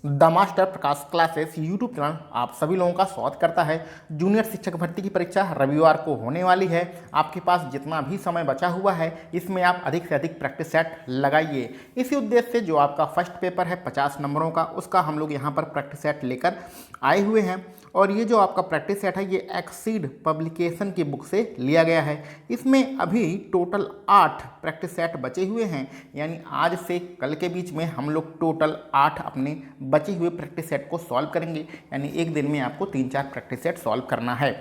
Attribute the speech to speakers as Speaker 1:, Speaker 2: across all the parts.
Speaker 1: The master Prakash classes YouTube channel आप सभी लोगों का स्वागत करता है। जूनियर शिक्षक भर्ती की परीक्षा रविवार को होने वाली है। आपके पास जितना भी समय बचा हुआ है इसमें आप अधिक से अधिक प्रैक्टिस सेट लगाइए। इसी उद्देश्य से जो आपका फर्स्ट पेपर है 50 नंबरों का, उसका हम लोग यहाँ पर प्रैक्टिस सेट लेकर आए हुए हैं। और ये जो आपका प्रैक्टिस सेट है ये एक्सीड पब्लिकेशन की बुक से लिया गया है। इसमें अभी टोटल 8 प्रैक्टिस सेट बचे हुए हैं, यानी आज से कल के बीच में हम लोग टोटल 8 अपने बचे हुए प्रैक्टिस सेट को सॉल्व करेंगे। यानी एक दिन में आपको 3-4 प्रैक्टिस सेट सॉल्व करना है।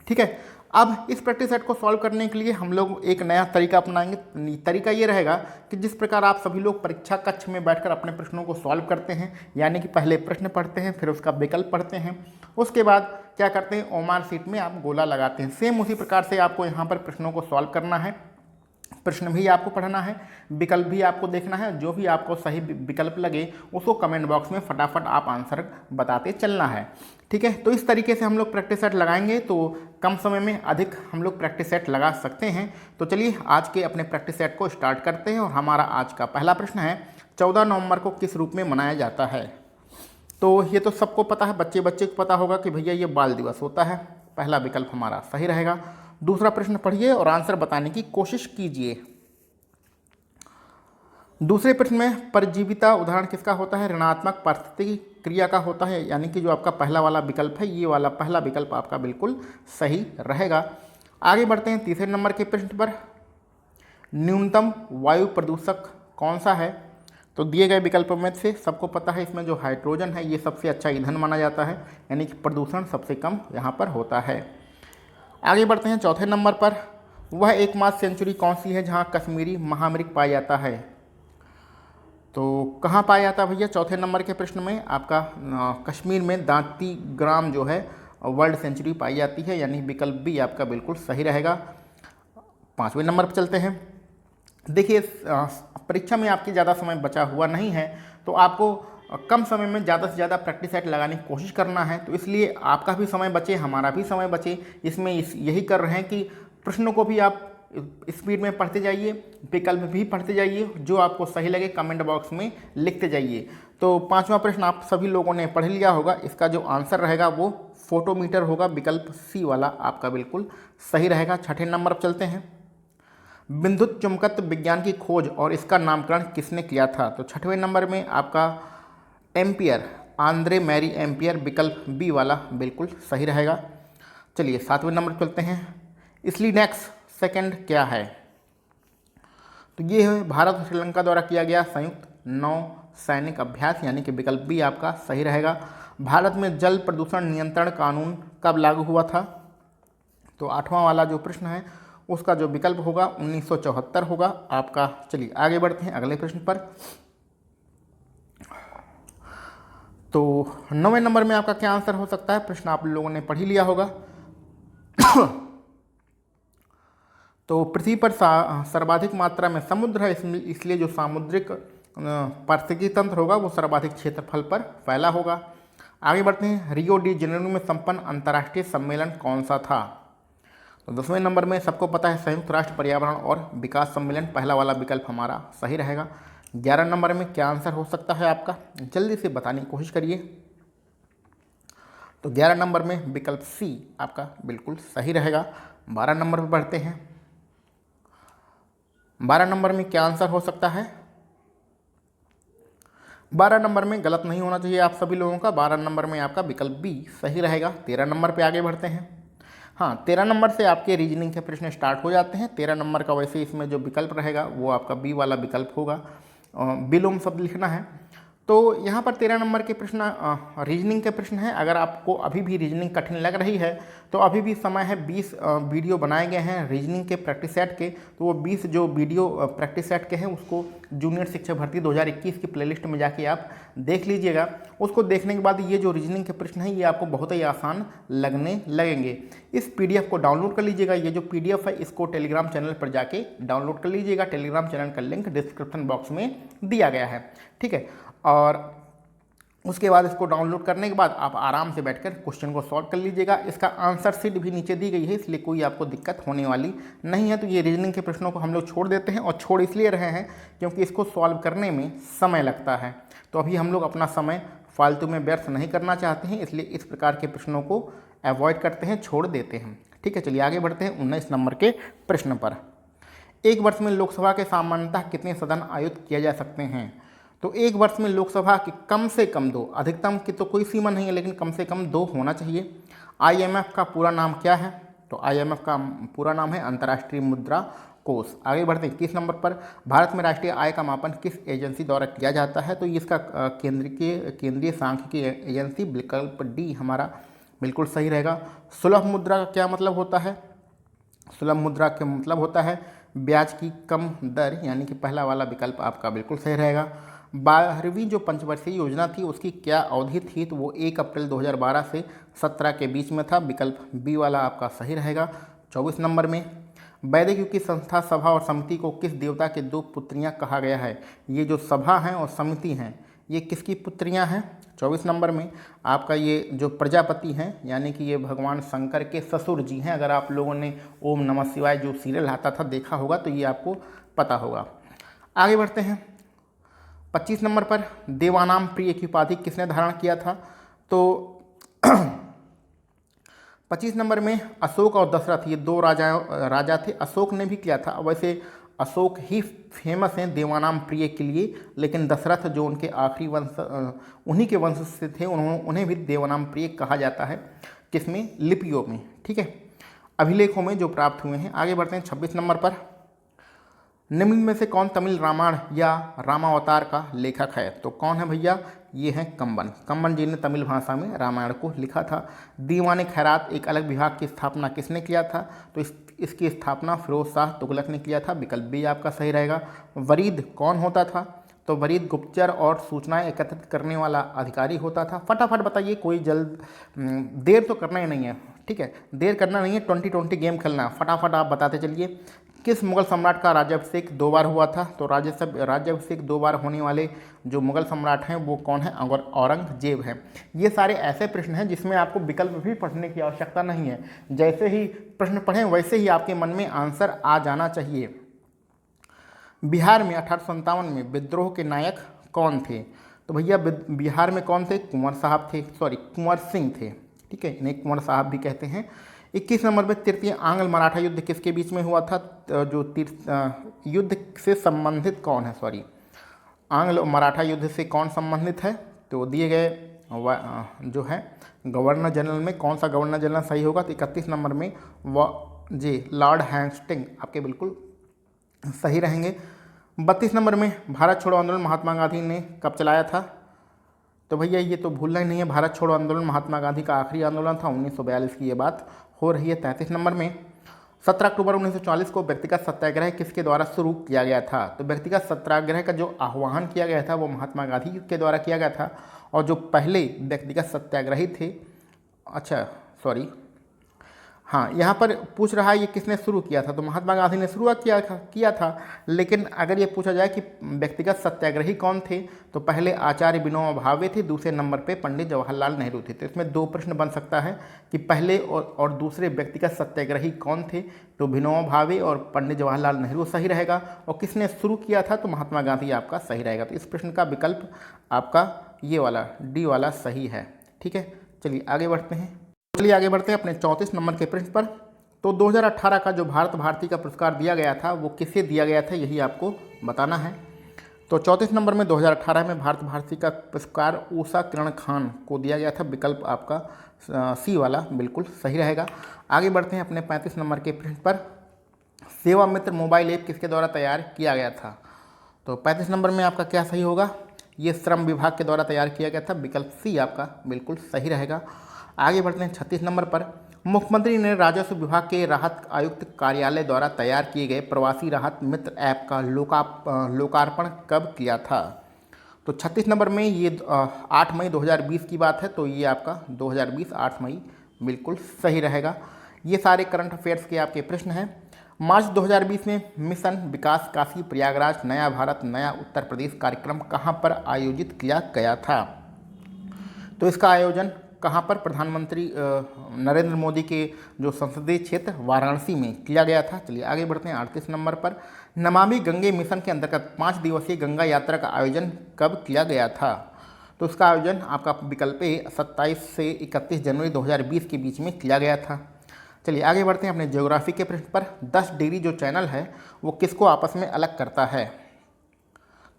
Speaker 1: ठीक है, अब इस प्रैक्टिस सेट को सॉल्व करने के लिए हम लोग एक नया तरीका अपनाएंगे। तरीका ये रहेगा कि जिस प्रकार आप सभी लोग परीक्षा कक्ष में बैठकर अपने प्रश्नों को सॉल्व करते हैं, यानी कि पहले प्रश्न पढ़ते हैं, फिर उसका विकल्प पढ़ते हैं, उसके बाद क्या करते हैं ओमार शीट में आप गोला लगाते हैं। सेम उसी प्रकार से आपको यहाँ पर प्रश्नों को सॉल्व करना है। प्रश्न भी आपको पढ़ना है, विकल्प भी आपको देखना है। जो भी आपको सही विकल्प लगे उसको कमेंट बॉक्स में फटाफट आप आंसर बताते चलना है। ठीक है, तो इस तरीके से हम लोग प्रैक्टिस सेट लगाएंगे तो कम समय में अधिक हम लोग प्रैक्टिस सेट लगा सकते हैं। तो चलिए आज के अपने प्रैक्टिस सेट को स्टार्ट करते हैं। और हमारा आज का पहला प्रश्न है 14 नवंबर को किस रूप में मनाया जाता है। तो ये तो सबको पता है, बच्चे को पता होगा कि भैया ये बाल दिवस होता है। पहला विकल्प हमारा सही रहेगा। दूसरा प्रश्न पढ़िए और आंसर बताने की कोशिश कीजिए। दूसरे प्रश्न में परजीविता उदाहरण किसका होता है? ऋणात्मक परिस्थिति क्रिया का होता है। यानी कि जो आपका पहला वाला विकल्प है, ये वाला पहला विकल्प आपका बिल्कुल सही रहेगा। आगे बढ़ते हैं तीसरे नंबर के प्रश्न पर। न्यूनतम वायु प्रदूषक कौन सा है? तो दिए गए विकल्पों में से सबको पता है इसमें जो हाइड्रोजन है ये सबसे अच्छा ईंधन माना जाता है, यानी कि प्रदूषण सबसे कम यहाँ पर होता है। आगे बढ़ते हैं चौथे नंबर पर। वह एकमात्र सेंचुरी कौन सी है जहाँ कश्मीरी महामृग पाया जाता है? तो कहाँ पाया जाता है भैया? चौथे नंबर के प्रश्न में आपका कश्मीर में दांती ग्राम जो है वर्ल्ड सेंचुरी पाई जाती है, यानी विकल्प भी आपका बिल्कुल सही रहेगा। पाँचवें नंबर पर चलते हैं। देखिए परीक्षा में आपके ज़्यादा समय बचा हुआ नहीं है, तो आपको कम समय में ज़्यादा से ज़्यादा प्रैक्टिस सेट लगाने की कोशिश करना है। तो इसलिए आपका भी समय बचे, हमारा भी समय बचे, इसमें यही कर रहे हैं कि प्रश्नों को भी आप स्पीड में पढ़ते जाइए, विकल्प भी पढ़ते जाइए, जो आपको सही लगे कमेंट बॉक्स में लिखते जाइए। तो पांचवा प्रश्न आप सभी लोगों ने पढ़ लिया होगा। इसका जो आंसर रहेगा वो फोटोमीटर होगा, विकल्प सी वाला आपका बिल्कुल सही रहेगा। छठे नंबर पर चलते हैं। विद्युत चुंबकत्व विज्ञान की खोज और इसका नामकरण किसने किया था? तो छठवें नंबर में आपका एम्पियर, आंद्रे मैरी एम्पियर, विकल्प बी वाला बिल्कुल सही रहेगा। चलिए सातवें नंबर पर चलते हैं। स्लीनेक्स सेकंड क्या है? तो ये है भारत और श्रीलंका द्वारा किया गया संयुक्त नौ सैनिक अभ्यास, यानी कि विकल्प भी आपका सही रहेगा। भारत में जल प्रदूषण नियंत्रण कानून कब लागू हुआ था? तो आठवां वाला जो प्रश्न है उसका जो विकल्प होगा 1974 होगा आपका। चलिए आगे बढ़ते हैं अगले प्रश्न पर। तो 9वें नंबर में आपका क्या आंसर हो सकता है? प्रश्न आप लोगों ने पढ़ ही लिया होगा। तो पृथ्वी पर सर्वाधिक मात्रा में समुद्र है, इसलिए जो सामुद्रिक पारिस्थितिकी तंत्र होगा वो सर्वाधिक क्षेत्रफल पर फैला होगा। आगे बढ़ते हैं। रियो डी जेनेरो में संपन्न अंतर्राष्ट्रीय सम्मेलन कौन सा था? तो 10वें नंबर में सबको पता है संयुक्त राष्ट्र पर्यावरण और विकास सम्मेलन, पहला वाला विकल्प हमारा सही रहेगा। 11 नंबर में क्या आंसर हो सकता है आपका? जल्दी से बताने की कोशिश करिए। तो 11 नंबर में विकल्प सी आपका बिल्कुल सही रहेगा। 12 नंबर पर बढ़ते हैं। 12 नंबर में क्या आंसर हो सकता है? 12 नंबर में गलत नहीं होना चाहिए आप सभी लोगों का। 12 नंबर में आपका विकल्प बी सही रहेगा। 13 नंबर पे आगे बढ़ते हैं। हाँ, 13 नंबर से आपके रीजनिंग के प्रश्न स्टार्ट हो जाते हैं। 13 नंबर का वैसे इसमें जो विकल्प रहेगा वो आपका बी वाला विकल्प होगा, विलोम शब्द लिखना है। तो यहाँ पर 13 नंबर के प्रश्न रीजनिंग के प्रश्न हैं। अगर आपको अभी भी रीजनिंग कठिन लग रही है तो अभी भी समय है। 20 वीडियो बनाए गए हैं रीजनिंग के प्रैक्टिस सेट के, तो वो 20 जो वीडियो प्रैक्टिस सेट के हैं उसको जूनियर शिक्षक भर्ती 2021 की प्लेलिस्ट में जाके आप देख लीजिएगा। उसको देखने के बाद ये जो रीजनिंग के प्रश्न हैं ये आपको बहुत ही आसान लगने लगेंगे। इस PDF को डाउनलोड कर लीजिएगा। ये जो PDF है इसको टेलीग्राम चैनल पर जाके डाउनलोड कर लीजिएगा। टेलीग्राम चैनल का लिंक डिस्क्रिप्शन बॉक्स में दिया गया है। ठीक है, और उसके बाद इसको डाउनलोड करने के बाद आप आराम से बैठकर क्वेश्चन को सॉल्व कर लीजिएगा। इसका आंसर शीट भी नीचे दी गई है, इसलिए कोई आपको दिक्कत होने वाली नहीं है। तो ये रीजनिंग के प्रश्नों को हम लोग छोड़ देते हैं, और छोड़ इसलिए रहे हैं क्योंकि इसको सॉल्व करने में समय लगता है। तो अभी हम लोग अपना समय फालतू में व्यर्थ नहीं करना चाहते हैं, इसलिए इस प्रकार के प्रश्नों को अवॉइड करते हैं, छोड़ देते हैं। ठीक है, चलिए आगे बढ़ते हैं 19 नंबर के प्रश्न पर। एक वर्ष में लोकसभा के सामान्यतः कितने सदन आयोजित किए जा सकते हैं? तो एक वर्ष में लोकसभा के कम से कम 2, अधिकतम की तो कोई सीमा नहीं है, लेकिन कम से कम 2 होना चाहिए। IMF का पूरा नाम क्या है? तो IMF का पूरा नाम है अंतर्राष्ट्रीय मुद्रा कोष। आगे बढ़ते हैं 21 नंबर पर। भारत में राष्ट्रीय आय का मापन किस एजेंसी द्वारा किया जाता है? तो इसका केंद्रीय सांख्यिकी एजेंसी, विकल्प डी हमारा बिल्कुल सही रहेगा। सुलभ मुद्रा का क्या मतलब होता है? सुलभ मुद्रा का मतलब होता है ब्याज की कम दर, यानी कि पहला वाला विकल्प आपका बिल्कुल सही रहेगा। 12वीं जो पंचवर्षीय योजना थी उसकी क्या अवधि थी? तो वो 1 अप्रैल 2012 से 17 के बीच में था, विकल्प बी वाला आपका सही रहेगा। 24 नंबर में वैदिक युग की संस्था, सभा और समिति को किस देवता के 2 पुत्रियां कहा गया है? ये जो सभा हैं और समिति हैं ये किसकी पुत्रियां हैं? 24 नंबर में आपका ये जो प्रजापति हैं, यानी कि ये भगवान शंकर के ससुर जी हैं। अगर आप लोगों ने ओम नमः शिवाय जो सीरियल आता था देखा होगा तो ये आपको पता होगा। आगे बढ़ते हैं 25 नंबर पर। देवानाम प्रिय की उपाधि किसने धारण किया था? तो 25 नंबर में अशोक और दशरथ, ये 2 राजा थे। अशोक ने भी किया था, वैसे अशोक ही फेमस हैं देवानाम प्रिय के लिए, लेकिन दशरथ जो उनके आखिरी वंश उन्हीं के वंश से थे, उन्हें भी देवानाम प्रिय कहा जाता है। किसमें? लिपियों में। ठीक है, अभिलेखों में जो प्राप्त हुए हैं। आगे बढ़ते हैं 26 नंबर पर। निम्न में से कौन तमिल रामायण या रामावतार का लेखक है? तो कौन है भैया? ये हैं कंबन। कंबन जी ने तमिल भाषा में रामायण को लिखा था। दीवाने खैरात एक अलग विभाग की स्थापना किसने किया था? तो इसकी स्थापना फिरोज शाह तुगलक ने किया था, विकल्प बी आपका सही रहेगा। वरीद कौन होता था? तो वरीद गुप्तचर और सूचनाएं एकत्रित करने वाला अधिकारी होता था। फटाफट बताइए, कोई देर तो करना ही नहीं है। ठीक है, देर करना नहीं है, 20-20 गेम खेलना। फटाफट आप बताते चलिए। किस मुगल सम्राट का राज्याभिषेक 2 बार हुआ था? तो राज्याभिषेक 2 बार होने वाले जो मुगल सम्राट हैं वो कौन है? औरंगजेब हैं। ये सारे ऐसे प्रश्न हैं जिसमें आपको विकल्प भी पढ़ने की आवश्यकता नहीं है। जैसे ही प्रश्न पढ़ें वैसे ही आपके मन में आंसर आ जाना चाहिए। बिहार में 1857 में विद्रोह के नायक कौन थे? तो भैया बिहार में कौन थे? कुंवर सिंह थे। ठीक है, इन्हें कुंवर साहब भी कहते हैं। 21 नंबर पर तृतीय आंग्ल मराठा युद्ध किसके बीच में हुआ था? जो युद्ध से संबंधित कौन है? आंग्ल मराठा युद्ध से कौन संबंधित है? तो दिए गए जो है गवर्नर जनरल में कौन सा गवर्नर जनरल सही होगा? तो 31 नंबर में लॉर्ड हैस्टिंग आपके बिल्कुल सही रहेंगे। 32 नंबर में भारत छोड़ो आंदोलन महात्मा गांधी ने कब चलाया था? तो भैया ये तो भूलना ही नहीं है, भारत छोड़ो आंदोलन महात्मा गांधी का आखिरी आंदोलन था, 1942 की ये बात हो रही है। 33 नंबर में 17 अक्टूबर 1940 को व्यक्तिगत सत्याग्रह किसके द्वारा शुरू किया गया था? तो व्यक्तिगत सत्याग्रह का जो आह्वान किया गया था वो महात्मा गांधी के द्वारा किया गया था। और जो पहले व्यक्तिगत सत्याग्रही थे, हाँ, यहाँ पर पूछ रहा है ये किसने शुरू किया था? तो महात्मा गांधी ने शुरुआत किया था। लेकिन अगर ये पूछा जाए कि व्यक्तिगत सत्याग्रही कौन थे, तो पहले आचार्य विनोबा भावे थे, दूसरे नंबर पे पंडित जवाहरलाल नेहरू थे। तो इसमें 2 प्रश्न बन सकता है कि पहले और दूसरे व्यक्तिगत सत्याग्रही कौन थे? तो विनोबा भावे और पंडित जवाहरलाल नेहरू सही रहेगा। और किसने शुरू किया था? तो महात्मा गांधी आपका सही रहेगा। तो इस प्रश्न का विकल्प आपका ये वाला डी वाला सही है। ठीक है, चलिए आगे बढ़ते हैं अपने 34 नंबर के प्रश्न पर। तो 2018 का जो भारत भारती का पुरस्कार दिया गया था वो किसे दिया गया था, यही आपको बताना है। तो 34 नंबर में 2018 में भारत भारती का पुरस्कार उषा किरण खान को दिया गया था, विकल्प आपका सी वाला बिल्कुल सही रहेगा। आगे बढ़ते हैं अपने 35 नंबर के प्रश्न पर। सेवा मित्र मोबाइल ऐप किसके द्वारा तैयार किया गया था? तो 35 नंबर में आपका क्या सही होगा? ये श्रम विभाग के द्वारा तैयार किया गया था, विकल्प सी आपका बिल्कुल सही रहेगा। आगे बढ़ते हैं 36 नंबर पर। मुख्यमंत्री ने राजस्व विभाग के राहत आयुक्त कार्यालय द्वारा तैयार किए गए प्रवासी राहत मित्र ऐप का लोकार्पण कब किया था? तो 36 नंबर में ये 8 मई 2020 की बात है, तो ये आपका 2020 8 मई बिल्कुल सही रहेगा। ये सारे करंट अफेयर्स के आपके प्रश्न हैं। मार्च 2020 में मिशन विकास काशी प्रयागराज नया भारत नया उत्तर प्रदेश कार्यक्रम कहाँ पर आयोजित किया गया था? तो इसका आयोजन कहाँ पर? प्रधानमंत्री नरेंद्र मोदी के जो संसदीय क्षेत्र वाराणसी में किया गया था। चलिए आगे बढ़ते हैं 38 नंबर पर। नमामि गंगे मिशन के अंतर्गत 5 दिवसीय गंगा यात्रा का आयोजन कब किया गया था? तो इसका आयोजन आपका विकल्प ए 27 से 31 जनवरी 2020 के बीच में किया गया था। चलिए आगे बढ़ते हैं अपने ज्योग्राफी के प्रश्न पर। 10 डिग्री जो चैनल है वो किसको आपस में अलग करता है?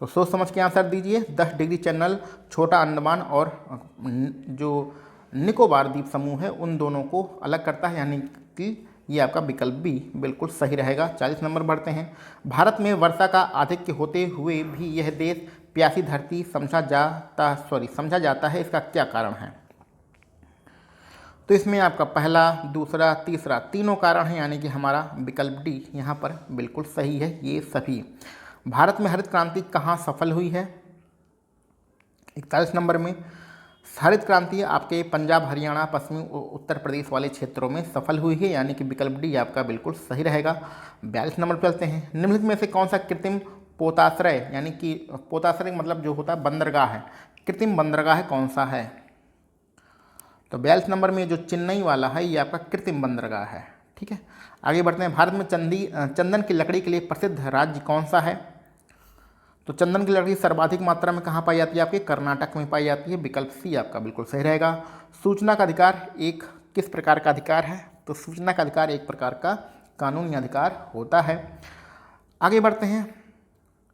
Speaker 1: तो सोच समझ के आंसर दीजिए। 10 डिग्री चैनल छोटा अंडमान और जो निकोबार द्वीप समूह है उन दोनों को अलग करता है, यानी कि ये आपका विकल्प बी बिल्कुल सही रहेगा। 40 नंबर बढ़ते हैं। भारत में वर्षा का आधिक्य होते हुए भी यह देश प्यासी धरती समझा जाता है, इसका क्या कारण है? तो इसमें आपका पहला, दूसरा, तीसरा तीनों कारण हैं, यानी कि हमारा विकल्प डी यहाँ पर बिल्कुल सही है। ये सभी भारत में हरित क्रांति कहाँ सफल हुई है? 41 नंबर में हरित क्रांति आपके पंजाब, हरियाणा, पश्चिमी उत्तर प्रदेश वाले क्षेत्रों में सफल हुई है, यानी कि विकल्प डी आपका बिल्कुल सही रहेगा। 42 नंबर पर चलते हैं। निम्नलिखित में से कौन सा कृत्रिम पोताश्रय, यानी कि पोताश्रय मतलब जो होता है बंदरगाह है, कृत्रिम बंदरगाह कौन सा है? तो 42 नंबर में जो चेन्नई वाला है ये आपका कृत्रिम बंदरगाह है। ठीक है, आगे बढ़ते हैं। भारत में चंदन की लकड़ी के लिए प्रसिद्ध राज्य कौन सा है? तो चंदन की लकड़ी सर्वाधिक मात्रा में कहाँ पाई जाती है? आपके कर्नाटक में पाई जाती है। विकल्प सी आपका बिल्कुल सही रहेगा। सूचना का अधिकार एक किस प्रकार का अधिकार है? तो सूचना का अधिकार एक प्रकार का कानूनी अधिकार होता है। आगे बढ़ते हैं।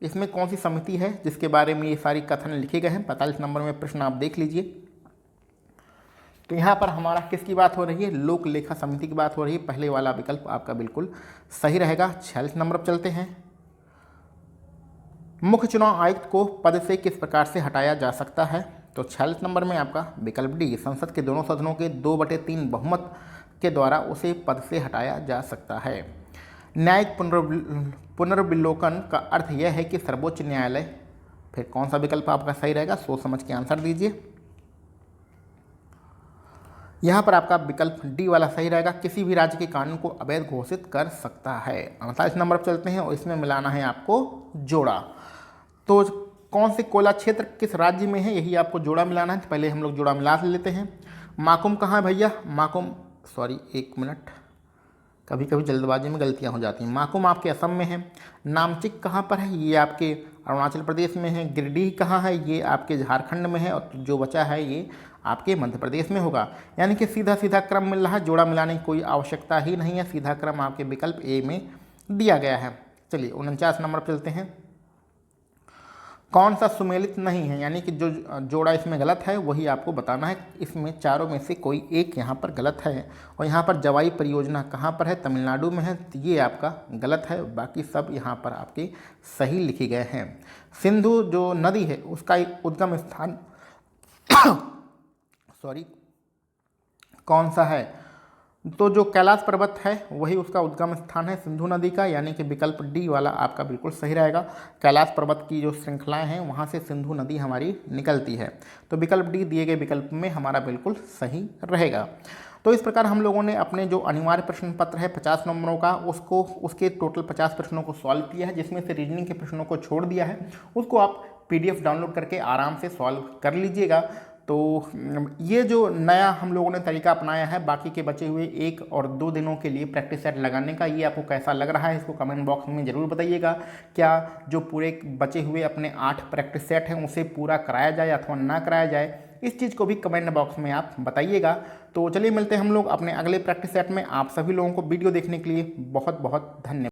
Speaker 1: इसमें कौन सी समिति है जिसके बारे में ये सारी कथन लिखे गए हैं? 45 नंबर में प्रश्न आप देख लीजिए। तो यहाँ पर हमारा किसकी बात हो रही है? लोक लेखा समिति की बात हो रही है। पहले वाला विकल्प आपका बिल्कुल सही रहेगा। 46 नंबर पर चलते हैं। मुख्य चुनाव आयुक्त को पद से किस प्रकार से हटाया जा सकता है? तो 46 नंबर में आपका विकल्प डी संसद के दोनों सदनों के 2/3 बहुमत के द्वारा उसे पद से हटाया जा सकता है। न्यायिक पुनर्विलोकन का अर्थ यह है कि सर्वोच्च न्यायालय, फिर कौन सा विकल्प आपका सही रहेगा? सोच समझ के आंसर दीजिए। यहाँ पर आपका विकल्प डी वाला सही रहेगा। किसी भी राज्य के कानून को अवैध घोषित कर सकता है। 48 नंबर पर चलते हैं और इसमें मिलाना है आपको जोड़ा। तो कौन से कोयला क्षेत्र किस राज्य में है, यही आपको जोड़ा मिलाना है। तो पहले हम लोग जोड़ा मिला लेते हैं। माकुम कहाँ है भैया? एक मिनट, कभी कभी जल्दबाजी में गलतियाँ हो जाती हैं। माकुम आपके असम में है। नामचिक कहाँ पर है? ये आपके अरुणाचल प्रदेश में है। गिरिडीह कहाँ है? ये आपके झारखंड में है। और जो बचा है ये आपके मध्य प्रदेश में होगा। यानी कि सीधा सीधा क्रम मिल रहा है, जोड़ा मिलाने की कोई आवश्यकता ही नहीं है, सीधा क्रम आपके विकल्प ए में दिया गया है। चलिए 49 नंबर पर चलते हैं। कौन सा सुमेलित नहीं है, यानी कि जो जोड़ा इसमें गलत है वही आपको बताना है। इसमें चारों में से कोई एक यहाँ पर गलत है। और यहाँ पर जवाई परियोजना कहाँ पर है? तमिलनाडु में है। तो ये आपका गलत है, बाकी सब यहाँ पर आपके सही लिखे गए हैं। सिंधु जो नदी है उसका उद्गम स्थान कौन सा है? तो जो कैलाश पर्वत है वही उसका उद्गम स्थान है सिंधु नदी का, यानी कि विकल्प डी वाला आपका बिल्कुल सही रहेगा। कैलाश पर्वत की जो श्रृंखलाएं हैं वहाँ से सिंधु नदी हमारी निकलती है। तो विकल्प डी दिए गए विकल्प में हमारा बिल्कुल सही रहेगा। तो इस प्रकार हम लोगों ने अपने जो अनिवार्य प्रश्न पत्र है 50 नंबरों का उसके टोटल 50 प्रश्नों को सॉल्व किया है, जिसमें से रीजनिंग के प्रश्नों को छोड़ दिया है। उसको आप PDF डाउनलोड करके आराम से सॉल्व कर लीजिएगा। तो ये जो नया हम लोगों ने तरीका अपनाया है बाकी के बचे हुए 1 और 2 दिनों के लिए प्रैक्टिस सेट लगाने का, ये आपको कैसा लग रहा है इसको कमेंट बॉक्स में ज़रूर बताइएगा। क्या जो पूरे बचे हुए अपने 8 प्रैक्टिस सेट हैं उसे पूरा कराया जाए अथवा ना कराया जाए, इस चीज़ को भी कमेंट बॉक्स में आप बताइएगा। तो चलिए मिलते हैं हम लोग अपने अगले प्रैक्टिस सेट में। आप सभी लोगों को वीडियो देखने के लिए बहुत बहुत धन्यवाद।